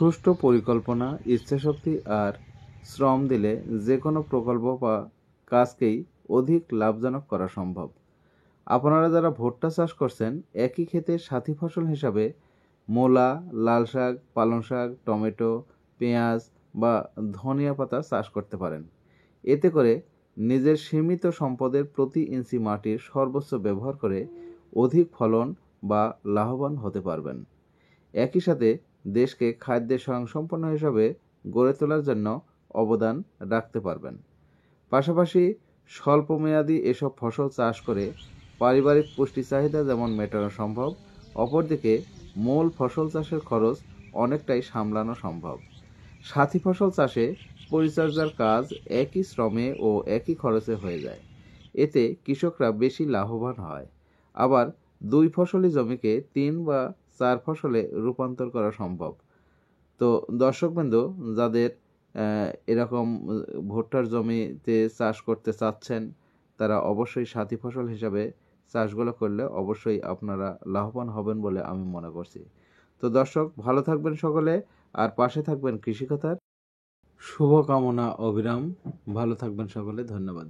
সুষ্ঠু পরিকল্পনা, ইচ্ছাশক্তি আর শ্রম দিলে যে কোনো প্রকল্প বা কাজকেই অধিক লাভজনক করা সম্ভব। আপনারা যারা ভুট্টা চাষ করছেন, একই ক্ষেতে সাথী ফসল হিসাবে মূলা, লাল শাক, পালং শাক, টমেটো, পেঁয়াজ বা ধনিয়া পাতা চাষ করতে পারেন। এতে করে নিজের সীমিত সম্পদের প্রতি ইঞ্চি মাটির সর্বোচ্চ ব্যবহার করে অধিক ফলন বা লাভবান হতে পারবেন। একই সাথে দেশকে খাদ্যের স্বয়ংসম্পূর্ণ হিসাবে গড়ে তোলার জন্য অবদান রাখতে পারবেন। পাশাপাশি স্বল্পমেয়াদী এসব ফসল চাষ করে পারিবারিক পুষ্টি চাহিদা যেমন মেটানো সম্ভব, অপরদিকে মূল ফসল চাষের খরচ অনেকটাই সামলানো সম্ভব। সাথী ফসল চাষে পরিচর্যার কাজ একই শ্রমে ও একই খরচে হয়ে যায়। এতে কৃষকরা বেশি লাভবান হয়। আবার দুই ফসলি জমিকে 3 বা 4 ফসলে রূপান্তর করা সম্ভব। তো দর্শকবৃন্দ, যাদের এরকম ভুট্টার জমিতে চাষ করতে চাচ্ছেন, তারা অবশ্যই সাথী ফসল হিসাবে চাষগুলো করলে অবশ্যই আপনারা লাভবান হবেন বলে আমি মনে করছি। তো দর্শক, ভালো থাকবেন সকলে, আর পাশে থাকবেন কৃষিকথার। শুভকামনা অবিরাম। ভালো থাকবেন সকলে। ধন্যবাদ।